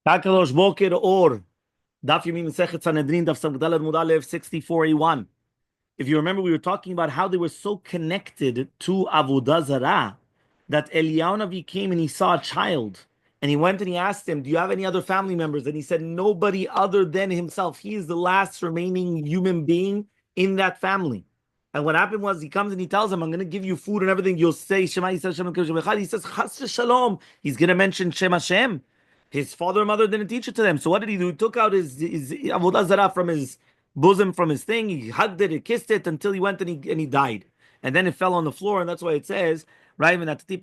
Kakadosh Boker Or. Daf Yomi Masechet Sanhedrin Daf 64A1. If you remember, we were talking about how they were so connected to Avodah Zarah that Eliyahu Navi came and he saw a child. And he went and he asked him, do you have any other family members? And he said, nobody other than himself. He is the last remaining human being in that family. And what happened was he comes and he tells him, I'm going to give you food and everything. You'll say, Shema Yisrael Shalom Kivshem Echad. He says, Chas Shalom. He's going to mention Shem Hashem. His father and mother didn't teach it to them. So what did he do? He took out his Avodah Zarah from his bosom, from his thing. He hugged it, he kissed it until he went and he died. And then it fell on the floor, and that's why it says, right? So the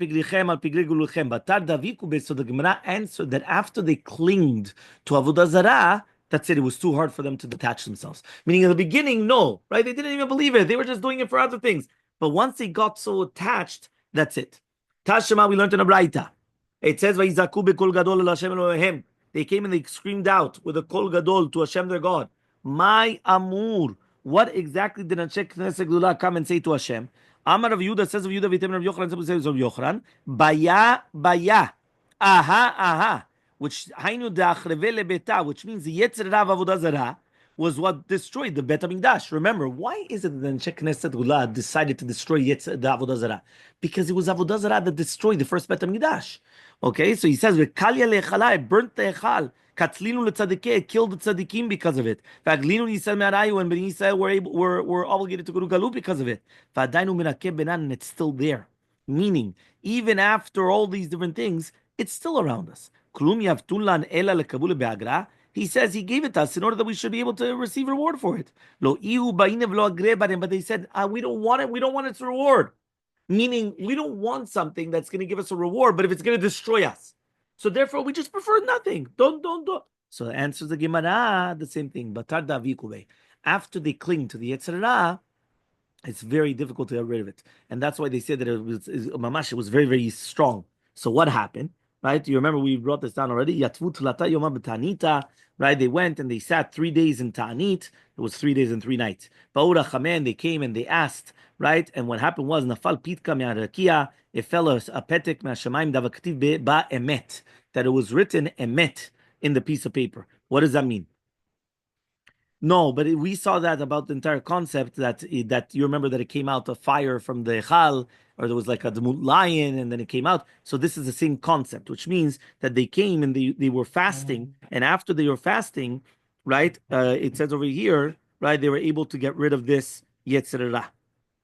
Gemara answered that after they clinged to Avodah Zarah, that's it. It was too hard for them to detach themselves. Meaning in the beginning, no, right? They didn't even believe it. They were just doing it for other things. But once they got so attached, that's it. Tashema, we learned in a Braita. It says, they came and they screamed out with a kol gadol to Hashem their God. My amur. What exactly did Anshe Knesset Gedula come and say to Hashem? Amar of Yehuda says of Yehuda v'tem Rav Yochanan says of Yochanan. Baya, aha. Which hainu de'achreve lebeta, which means the Yetzer Rav Avodah Zarah was what destroyed the Bet HaMikdash. Remember, why is it that Anshe Knesset Gedula decided to destroy the Avodah Zarah? Because it was Avodah Zarah that destroyed the first Bet HaMikdash. Okay, so he says, "V'kalya le'echala," it burnt the Hechal. Katzlinu le'tzadikeh, it killed the tzadikim because of it. V'aglinu Yisrael me'arayu, and Bnei Yisrael were obligated to go to Galut because of it. V'adainu mirakeh benan, and it's still there. Meaning, even after all these different things, it's still around us. Klum yavtun lan ela lekabule be'agra. He says he gave it to us in order that we should be able to receive reward for it. Lo ihu ba'inev lo agreh barim, but they said, we don't want it. We don't want its reward. Meaning, we don't want something that's going to give us a reward, but if it's going to destroy us. So therefore, we just prefer nothing. Don't. So the answer is the Gemara, the same thing. After they cling to the Yetzer Hara, it's very difficult to get rid of it. And that's why they said that it was very, very strong. So what happened? Right? You remember we brought this down already. Right? They went and they sat 3 days in Ta'anit. It was 3 days and 3 nights. They came and they asked, right? And what happened was, Nafal Pitka me'arakia, it fell a petek me'ashamayim davaktiv ba emet, that it was written emet in the piece of paper. What does that mean? No, but we saw that about the entire concept that you remember that it came out of fire from the Hechal, or there was like a lion, and then it came out. So this is the same concept, which means that they came and they were fasting, and after they were fasting, right? It says over here, right? They were able to get rid of this Yetzer Hara,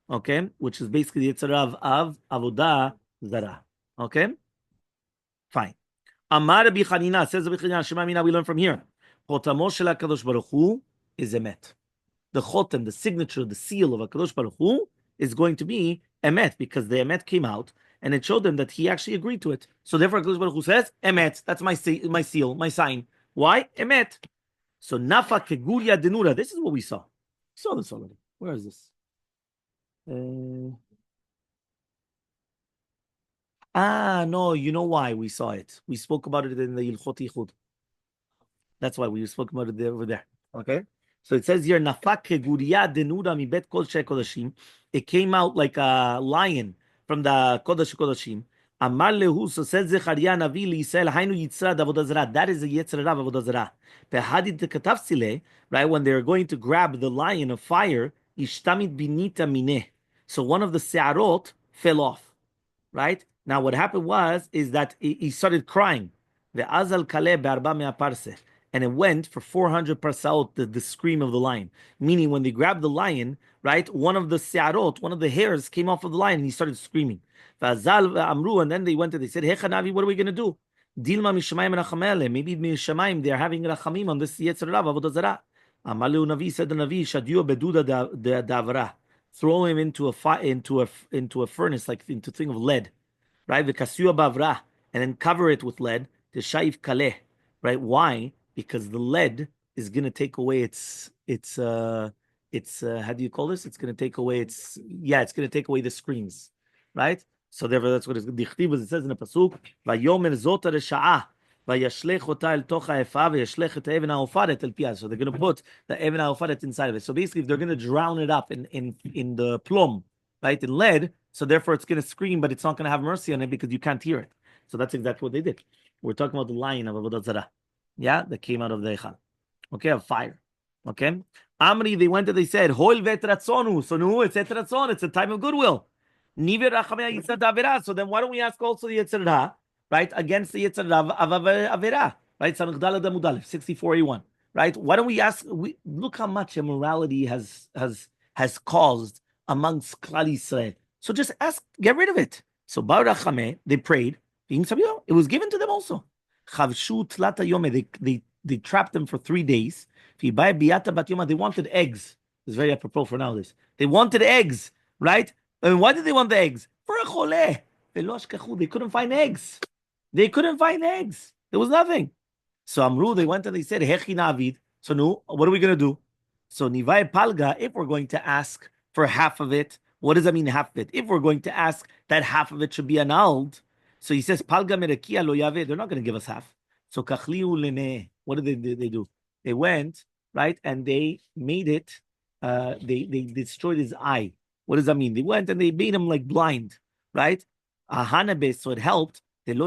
okay, which is basically the Yetzer Hara of Avodah Zarah. Okay, fine. Amar Rabbi Chanina says Rabbi Chanina Shema Mina. We learn from here. Chotamo shel HaKadosh Baruch Hu is emet. The chotem, the signature, the seal of HaKadosh Baruch Hu is going to be emet, because the emet came out and it showed them that he actually agreed to it. So therefore HaKadosh Baruch Hu says emet. That's my seal, my sign. Why? Emet. So nafa keguria denura. This is what we saw. We saw this already. Where is this? No, you know why we saw it. We spoke about it in the Yilchot Yichud. That's why we spoke about it over there. Okay? So it says here, Nafak Keguria Denuda mi bet kol kodashim. It came out like a lion from the Kodesh Kodashim. Amar lehu, so says Zechariah Navi Yisrael Hainu Yitzrad Avodah Zarah. That is a Yetzer Hara Avodah Zarah. Behadid Katav Sile, right? When they're going to grab the lion of fire, Ishtamit binita mineh. So one of the se'arot fell off, right? Now what happened is that he started crying. Ve'azal kaleh be'arba mea parseh. And it went for 400 parsaot, the scream of the lion. Meaning when they grabbed the lion, right, one of the se'arot, one of the hairs came off of the lion and he started screaming. Ve'azal ve'amru, and then they went and they said, Hechanavi, what are we going to do? Dilma mishamayim rachamele. Maybe mishamayim, they're having rachamim on this Yetzer Hara Avodah Zarah. Amalu Navi said the Navi, Shadio beduda davra. Throw him into a furnace, like into a thing of lead, right? V'kasua bavra, and then cover it with lead. The shaif kaleh, right? Why? Because the lead is going to take away its how do you call this? It's going to take away it's going to take away the screams, right? So therefore, that's what it's dichtiv, as it says in the pasuk. Vayomer zota resha'ah vayashlech ota el tocha efa vayashlech et even ha'ofaret el piyah. So they're going to put the even ha'ofaret inside of it. So basically, if they're going to drown it up in the plum, right, in lead, so therefore it's going to scream, but it's not going to have mercy on it because you can't hear it. So that's exactly what they did. We're talking about the lion of Avodah Zarah. Yeah, that came out of the Hechal. Okay, of fire. Okay. Amri, they went and they said, Hoil vetratzonu. So no, it's etratzon, it's a time of goodwill. Niver rachamei yitzad avera. So then why don't we ask also the Yitzhak Ra, right? Against the Yitzhak Ra of avera. Right? Sanuk Daled Amud Aleph, 64A1. Right? Why don't we ask, look how much immorality has caused amongst Klal Yisrael. So just ask, get rid of it. So Bar Rachameh, they prayed. It was given to them also. Chavshu tlata yome, they trapped them for 3 days. If you buy biata bat yoma, they wanted eggs. It's very apropos for nowadays. They wanted eggs, right? And why did they want the eggs? For a choleh. They couldn't find eggs. They couldn't find eggs. There was nothing. So Amru, they went and they said, Hechi navid. So no, what are we going to do? So Nivai Palga, if we're going to ask for half of it, what does that mean, half of it? If we're going to ask that half of it should be annulled, so he says, Palga merekia lo yave, they're not going to give us half. So kachliu lene, what did they do? They went, right, and they made it, they destroyed his eye. What does that mean? They went and they made him like blind, right? Ahanabe, so it helped. So that's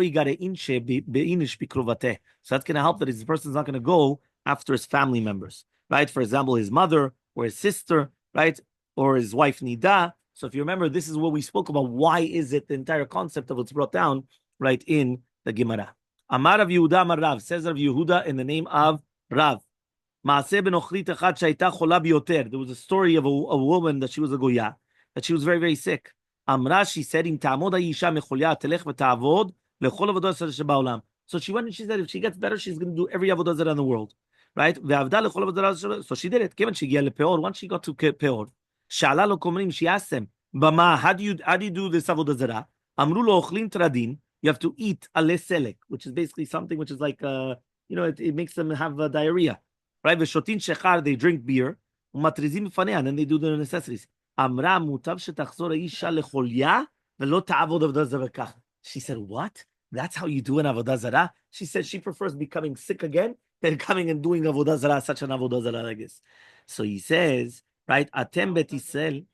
going to help that this person's not going to go after his family members, right? For example, his mother or his sister, right? Or his wife Nida. So if you remember, this is what we spoke about. Why is it the entire concept of what's brought down, right, in the Gemara? Amar Rav Yehuda Amar Rav, says Rav Yehuda in the name of Rav. There was a story of a woman that she was a goya, that she was very, very sick. Amra, she said, so she went and she said, if she gets better, she's going to do every avodah zarah in the world, right? So she did it. Once she got to peor, she asked them, "Bama, how do you do this avodah zarah?" Amru lo ochlin tradin. You have to eat ale selek, which is basically something which is like it makes them have diarrhea, right? Veshotin shechar, they drink beer. Umatrizim fanea, and then they do the necessities. Amra mutav shetachzor isha lecholya velo ta'avod avodah zarah. She said, "What? That's how you do an avodah zarah?" She said she prefers becoming sick again than coming and doing avodah zarah, such an avodah zarah like this. So he says, right? Atem bet Yisrael.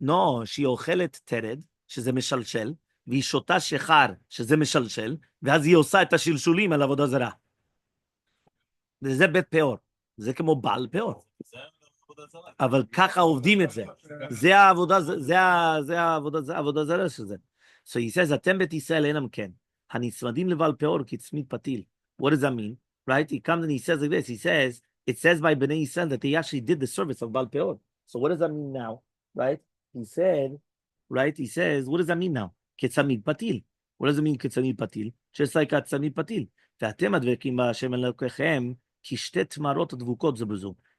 No, she אוכלת תרד, שזה משלשל, והיא שותה שחר, שזה משלשל, ואז היא עושה את השלשולים על עבודה זרה. זה בית פאור. זה כמו בעל פאור. אבל ככה עובדים את זה. זה העבודה זרה שזה. So he says, אתם בית ישראל אינם כן. הנצמדים לבעל פאור כצמית פתיל. What does that mean? Right? He comes and he says like this. He says, it says by Bnei Yisrael that they actually did the service of Baal Peor. So what does that mean now? Right? He said, right? He says, what does that mean now? Ketzamid patil. What does it mean, ketzamid patil? Just like atzamid patil.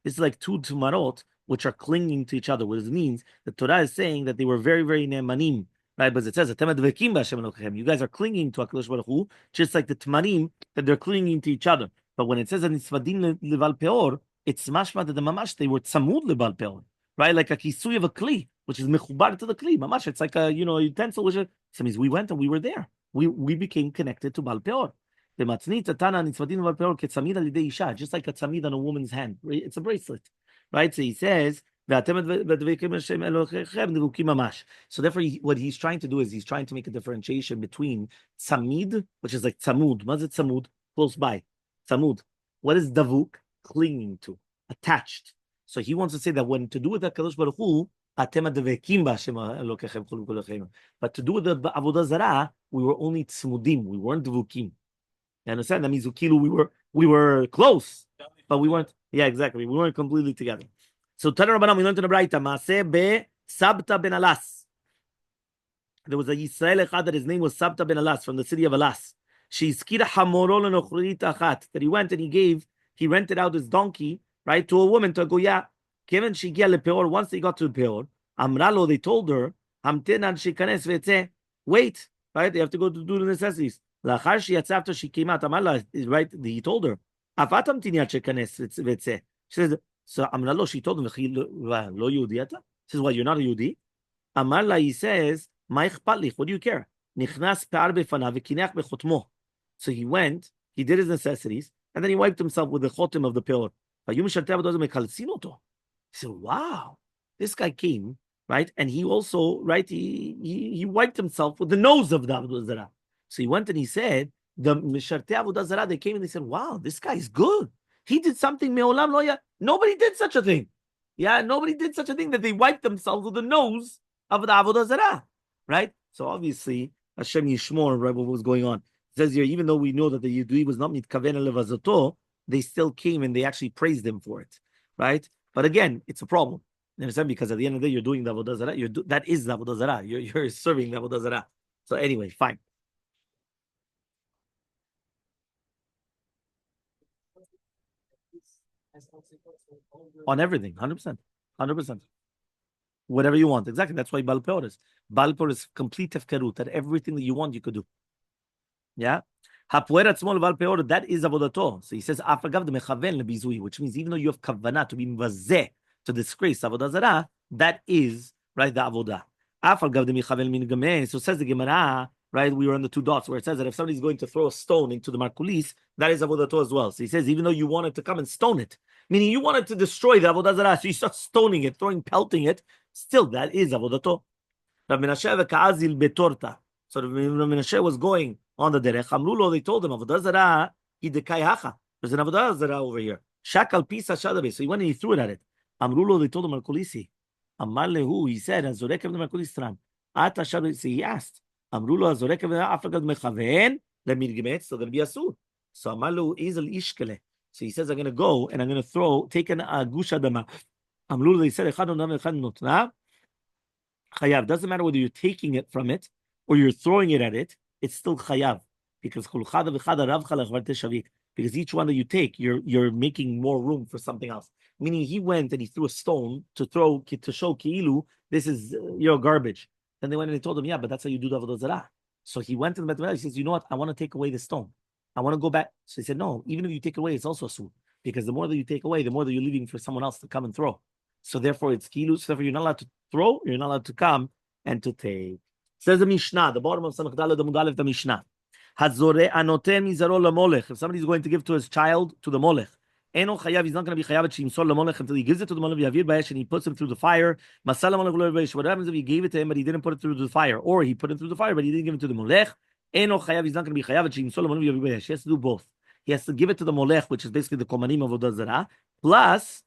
This is like two tmarot which are clinging to each other. What it means, the Torah is saying that they were very, very ne'emanim. Right, but it says, you guys are clinging to HaKadosh Baruch Hu, just like the tmarim, that they're clinging to each other. But when it says, leval peor, it's mashma that the mamash, they were tzamud leval peor. Right, like a kisui of a kli, which is mechubar to the kli. Mamash, it's like a utensil, which is, so means we went and we were there. We became connected to Baal Peor. Just like a tzamid on a woman's hand. It's a bracelet. Right? So he says, so therefore, what he's trying to do is he's trying to make a differentiation between tzamid, which is like tzamud. What is it tzamud? Close by. Tzamud. What is davuk? Clinging to, attached. So he wants to say that when to do with HaKadosh Baruch Hu, but to do with the avodah zarah, we were only tzmudim. We weren't devukim. You understand? That means we were close, but we weren't. Yeah, exactly. We weren't completely together. So Tana Rabbanan, we learned in the Braita, Maaseh be Sabta ben Alas. There was a Yisrael echad that his name was Sabta ben Alas from the city of Alas. Sheizkira hamoro lenochrit achat. That he went and he rented out his donkey, right, to a woman, to a goya. Kevin shigia lepeor. Once they got to Peor, Amralo, they told her, Hamtenan shikanes v'etzeh. Wait, right? They have to go to do the necessities. Lachar sheyatz, after she came out, Amrala, right? He told her, Afatam tiniyat shikanes v'etzeh. She says. So Amralo, she told him, Lo Yehudi ata? He says, what, you're not a Yehudi? Amarla, he says, Ma ichpat, what do you care? Nichnas pe'ar befanav v'kineach bechotmo. So he went, he did his necessities, and then he wiped himself with the chotim of the peor. He said, wow, this guy came, right? And he also, right, he wiped himself with the nose of the Avodah Zarah. So he went and he said, The Mishartei Avodah Zarah, they came and they said, wow, this guy is good. He did something me'olam lo ya. Nobody did such a thing. Yeah, nobody did such a thing that they wiped themselves with the nose of the Avodah Zarah. Right? So obviously, Hashem Yishmor, right, what was going on. It says here, even though we know that the Yidui was not mitkaven levazoto, they still came and they actually praised him for it. Right? But again, it's a problem. You understand? Because at the end of the day, you're doing the Avodah Zarah. That is the Avodah Zarah. You're serving the Avodah Zarah. So anyway, fine. On everything, 100%. 100%. Whatever you want. Exactly. That's why Baal Peor is. Baal Peor is complete hefkerut. That everything that you want, you could do. Yeah? That is avodato. So he says, which means even though you have kavanah to be mvazeh, to disgrace avodah zarah, that is, right, the avodah. So says the Gemara, right, we were on the two dots where it says that if somebody's going to throw a stone into the markulis, that is avodato as well. So he says, even though you wanted to come and stone it, meaning you wanted to destroy the avodah zarah, so you start stoning it, pelting it, still that is avodato. Rabbi Menashe v'ka'azil betorta. So Rabbi Menashe was going on the derech. Amrulo, they told him, avodah zarah hidekai hacha. There's an avodah zarah over here. Shakal pisa shadabe. So he went and he threw it at it. Amrulo, they told him, Markulisi. Amar lehu, he said, Azorekev the Markulistran. Ata shadabe. So he asked, Amrulo, Azorekev the Afagad mechaven, lemirgimet, so there'll be a suit. So Amar lehu, Izel ishkele. So he says, I'm going to go and I'm going to take an agusha dama. Amrulo, they said, Echad onam echad notna. Chayav. Doesn't matter whether you're taking it from it or you're throwing it at it, it's still chayav. Because each one that you take, you're making more room for something else. Meaning he went and he threw a stone to show Ki'ilu, this is garbage. Then they went and they told him, yeah, but that's how you do the Avodah Zarah. So he went to the Beit, he says, you know what, I want to take away the stone. I want to go back. So he said, no, even if you take it away, it's also a sur. Because the more that you take away, the more that you're leaving for someone else to come and throw. So therefore it's Ki'ilu, so therefore you're not allowed to throw, you're not allowed to come and to take. Says the Mishnah, the bottom of Samach Daled Amud Aleph, the Mishnah. Hazore anoten mizaro lamolech. If somebody's going to give to his child to the molech, eno chayav, he's not going to be chayav shimsol lamolech until he gives it to the molech yavir b'esh and he puts him through the fire. Masal lamolech lo b'esh. What happens if he gave it to him but he didn't put it through the fire, or he put it through the fire but he didn't give it to the molech? Eno chayav, he's not going to be chayav shimsol lamolech yavir b'esh. He has to do both. He has to give it to the molech, which is basically the komanim of Avodah Zarah, plus,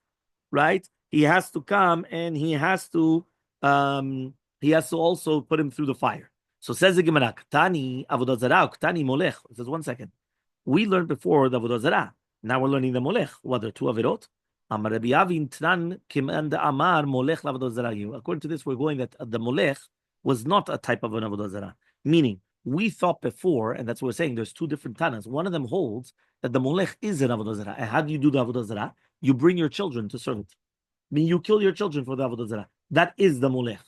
right, he has to come and he has to also put him through the fire. So says the Gemara, Ktani Avodah Zarah, Ktani Molech. It says 1 second. We learned before the Avodah Zarah. Now we're learning the Molech. What are two Avirot? Amar Rabbi Avin Tnan Kimand Amar Molech Avodah Zarah. According to this, we're going that the Molech was not a type of an Avodah Zarah. Meaning, we thought before, and that's what we're saying, there's two different Tanas. One of them holds that the Molech is an Avodah Zarah. And how do you do the Avodah Zarah? You bring your children to serve it. I mean, you kill your children for the Avodah Zarah. That is the Molech.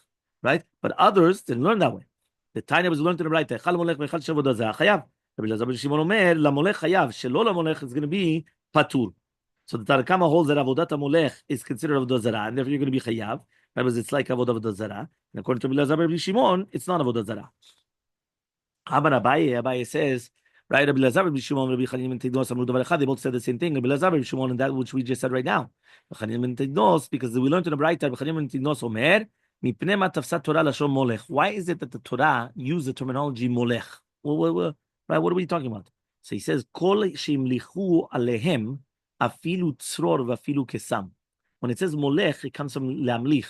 Right? But others didn't learn that way. The Tanya was learned to the right. Hechal molech v'echal shavodah zarah chayav. Rabbi Elazar ben Shimon omer lamolech chayav. Shelo lamolech is going to be patur. So the Tanakama holds that avodat molech is considered avodah zarah, and therefore you're going to be chayav. Because it's like avodah zarah. And according to Rabbi Elazar ben Shimon, it's not avodah zarah. Abaye says, right? Rabbi Elazar ben Shimon, Rabbi Chanina ben Tidnos, Amru Davar Echad. They both said the same thing. Rabbi Elazar ben Shimon and that which we just said right now. Chanina ben Tidnos, because we learned in the right that Chanina ben Tidnos omer. Why is it that the Torah used the terminology molech? Right? What are we talking about? So he says, "Kol shimlichu alehem afilu tzror v'afilu kesam." When it says molech, it comes from lamlich.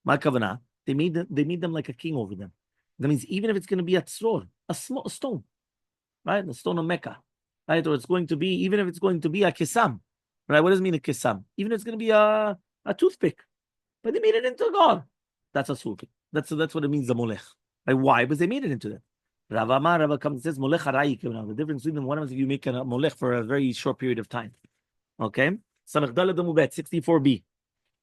Ma kavana? They made them like a king over them. That means even if it's going to be a tzror, a stone, right? The stone of Mecca, right? Or it's going to be, even if it's going to be a kesam, right? What does it mean a kesam? Even if it's going to be a toothpick, but they made it into a god. That's a sulki. That's what it means, the molech. Like, why? Because they made it into that. Rava comes and says, molech harai. The difference between them, one is if you make a molech for a very short period of time. Okay? Samech Daled Amud Bet, 64b.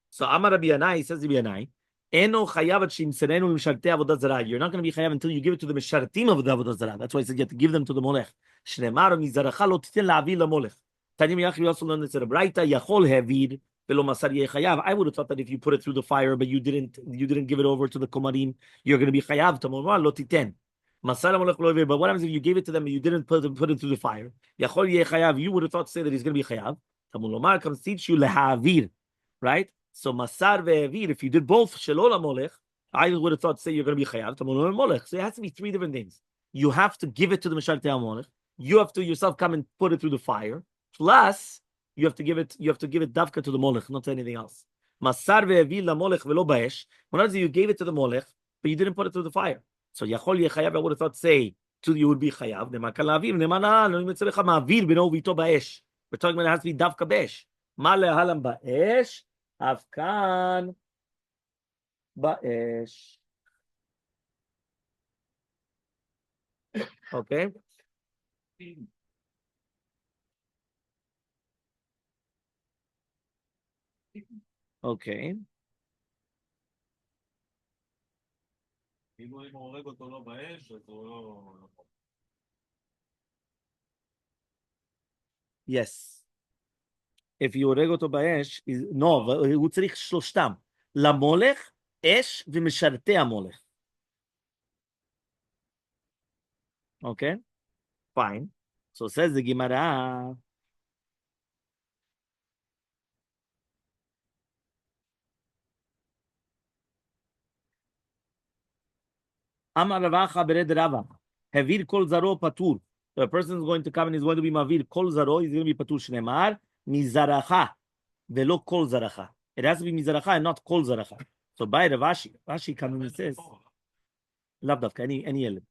So Amar Rabbi Yanai, says Rabbi Yanai, Eno chayav shimserenu l'mishartei avodah zarah. You're not going to be chayav until you give it to the mishartim of the avodah zarah. That's why I said you have to give them to the molech. Shneimar mizaracha lo titen la'avi lamolech. Tanim Yachi also learned this at a braita, yachol hevid. I would have thought that if you put it through the fire, but you didn't give it over to the komarim, you're going to be chayav to monwa lo titen. But what happens if you gave it to them and you didn't put it through the fire? You would have thought to say that he's going to be chayav. Tamulomar comes teach you lehavir, right? So masar ve'avir, if you did both shelo lamolech, I would have thought to say you're going to be chayav tamulomar molech. So it has to be three different things. You have to give it to the mishartei molech. you have to yourself come and put it through the fire. Plus, you have to give it davka to the molech, not to anything else. Masar ve'evi lamolech velo ba'esh. When you gave it to the molech, but you didn't put it through the fire. So yachol yechayav, I would have thought, say, you would be chayav. We're talking about it has to be davka b'esh. Ma lehalam ba'esh, afkan ba'esh. Okay. Okay. Yes. If you הורג אותו באש, no, הוא צריך שלושתם. למולך, אש ומשרתי המולך. Okay? Fine. So says the Gemara. Amar Ravacha bered Rava. Havir kol zaro patur. The person is going to come and he's going to be mavir kol zaro. He's going to be patur shnemar mizaracha velo kol zaracha. It has to be mizaracha and not kol zaracha. So by Ravashi, Rashi comes and says, Labdavka, any element.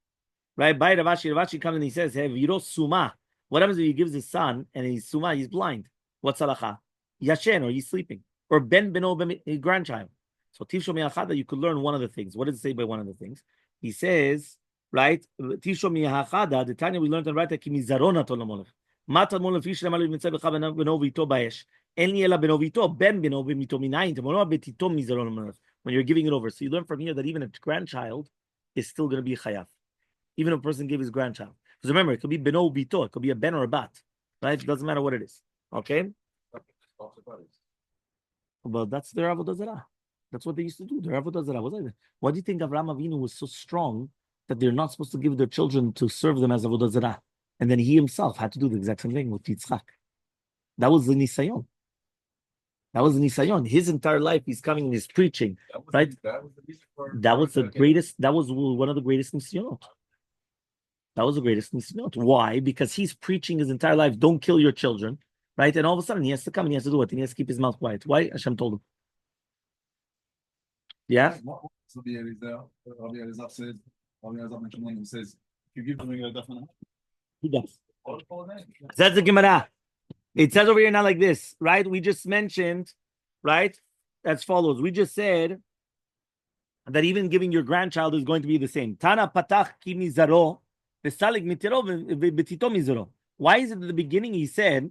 Right? By Ravashi comes and he says, Haviro suma. What happens if he gives his son and he's suma, he's blind? What's halacha? Yashen, or he's sleeping. Or ben beno, a grandchild. So Tifsho Me'achada, you could learn one of the things. What does it say by one of the things? He says, right? Tifsho Me'achada, the Tanya we learned in right ki mizarona tolamolech. Mata molech fish lemalu mitzay b'cha beno vito baesh. En li ela beno vito ben beno v'mito minayin temono betito mizarona molech. When you're giving it over, so you learn from here that even a grandchild is still going to be chayav, even if a person gave his grandchild. Because remember, it could be beno vito, it could be a ben or a bat, right? It doesn't matter what it is. Okay. Well, that's their avodah zarah. That's what they used to do. Their avodah zarah. Why do you think Avraham Avinu was so strong that they're not supposed to give their children to serve them as avodah zarah? And then he himself had to do the exact same thing with Yitzchak. That was the nisayon. That was the nisayon. His entire life, he's coming and he's preaching, right? That was the greatest. That was one of the greatest nisayonot. That was the greatest nisayonot. Why? Because he's preaching his entire life. Don't kill your children. Right? And all of a sudden he has to come and he has to do it. And he has to keep his mouth quiet. Why? Hashem told him. Yeah? So the Rabbi Elazar says, if you give them a definite. He does. That's the Gemara. It says over here now like this, right? We just mentioned, right? As follows. We just said that even giving your grandchild is going to be the same. Tana patach ki mizaro, v'salig mitiro v'betito mizaro. Why is it at the beginning he said,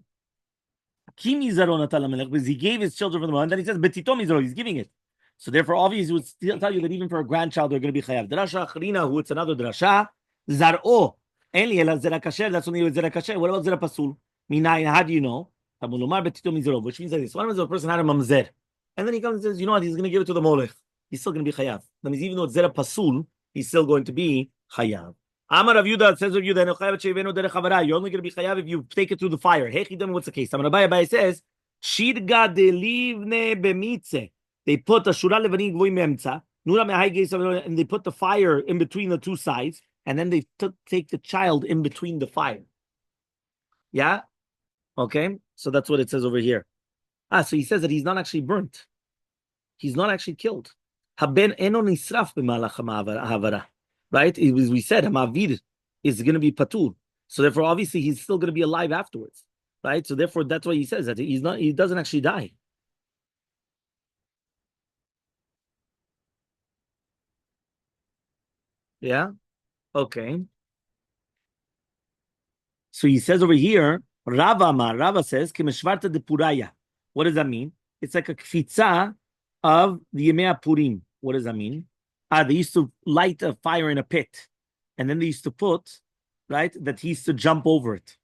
because he gave his children from the moment, and then he says, Betito mizro, he's giving it. So therefore, obviously, he would still tell you that even for a grandchild, they're going to be chayav. Drasha achrina, who it's another drasha, zar'o, enli ela zera kasher, that's only zera kasher. What about zera pasul? Minayin, how do you know? Tabulumar betito mizro, which means like this. What happens if a person had a mamzer? And then he comes and says, you know what, he's going to give it to the molech. He's still going to be chayav. That means even though it's zera pasul, he's still going to be chayav. Amar Rav Yudah, says Rav Yudah, you're only going to be chayav if you take it through the fire. Hechidam, what's the case? Amar Abai says, Shirga de livne bemitze. They put a shura levanim gvoim memtza, nura mehai geis, and they put the fire in between the two sides, and then they take the child in between the fire. Yeah? Okay? So that's what it says over here. So he says that he's not actually burnt. He's not actually killed. Haben eno nisraf b'malach ha'avara. Right? We said Hamavir is going to be patur. So therefore, obviously, he's still going to be alive afterwards. Right? So therefore, that's why he says that he doesn't actually die. Yeah? Okay. So he says over here, Rava says, Kimeshvarta de Puraya. What does that mean? It's like a kfitza of the Yemei Purim. What does that mean? They used to light a fire in a pit, and then they used to put, right, that he used to jump over it.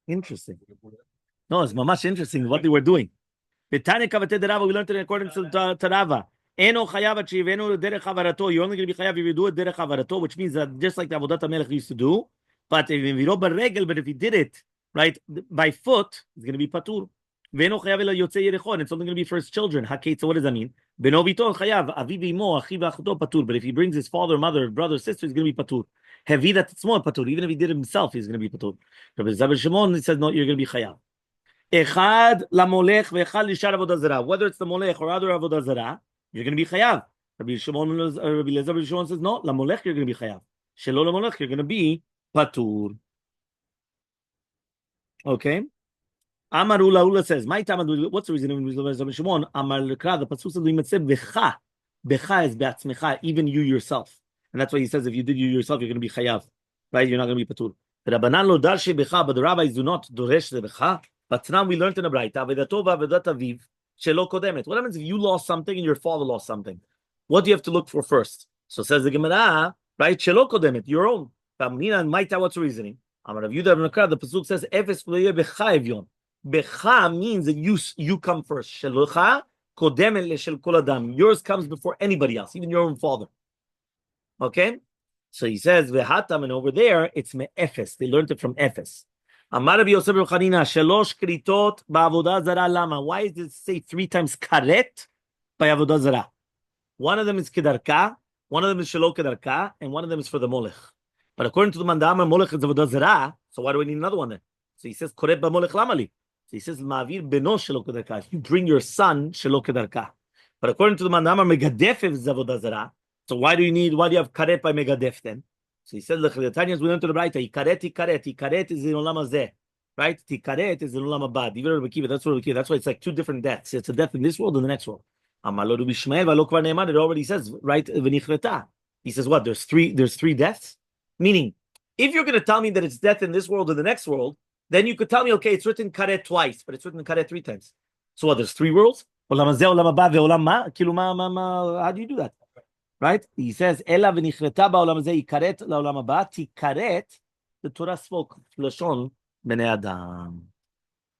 Interesting. No, it's mamash interesting what they were doing. We learned it according to Rava. You're only going to be chayav if you do it derech havarato, which means that just like the avodat hamelech used to do, but if you did it right by foot, it's going to be patur. ואינו חייב אלא יוצא ירחון. It's only going to be for his children. haketz, so what does that mean? בנו ביתו חייב, אביו ואמו, אחיו ואחותו פטור. But if he brings his father, mother, brother, sister, he's going to be פטור. הביא את עצמו פטור. Even if he did it himself, he's going to be פטור. Rabbi Zabel Shimon, he says, no, you're going to be חייב. אחד למולך ואחד לשאר עבודה זרה. Whether it's the molech or other עבודה זרה, you're going to be חייב. Rabbi Shimon says, no, למולך you're going to be חייב. שלא למולך, you're going to be פטור. Okay? Amar Ula says, what's the reason in Shimon? Amar Lekra, the pasuk says, Becha. Becha is be'atzmecha, even you yourself. And that's why he says, if you did you yourself, you're going to be chayav. Right? You're not going to be patur. The Rabbanan lo darshe becha, but the rabbis do not doresh the becha. But now we learned in a braita, Vedatova vedat aviv, shelo kodemet. What happens if you lost something and your father lost something? What do you have to look for first? So says the Gemara, right? Shelo kodemet, your own. Famnina and Maita, what's the reasoning? Amar Rav Yudah Lekra, the pasuk says, Efes v'leye becha evyon. Becha means that you come first. Shelucha kodemet leshel kol adam. Yours comes before anybody else, even your own father. Okay? So he says, Vehatam, and over there, it's me'efes. They learned it from Efes. Amar Rabbi Yosef bar Chanina, shelosh kritot ba'avodah zara lama. Why does it say 3 times karet by avodah zara? One of them is kedarka, one of them is shelo kedarka, and one of them is for the molech. But according to the Mandama, molech is avodah zara, so why do we need another one then? So he says, koret ba'molech lamali. So he says, ma'avir beno shelo kedarka. You bring your son shelo kedarka. But according to the Mandama, megadef is avodah zara. So why do you have karet by megadef then? So he said, we learned to the Braita, Ikaret is in Olam Hazeh, right? Tikaret is in Olam Abad. Even Rabbi Kiva, that's why it's like 2 different deaths. It's a death in this world and the next world. It already says, right? He says, what? There's three deaths? Meaning, if you're going to tell me that it's death in this world and the next world, then you could tell me, okay, it's written karet twice, but it's written karet 3 times. So what? There's 3 worlds? Olam Hazeh, Olam Abad, Olam Ma? How do you do that? Right? He says, Ela v'nichreta ba'olam hazeh ikaret la'olam haba. Tikaret, the Torah spoke, Lashon b'nei Adam.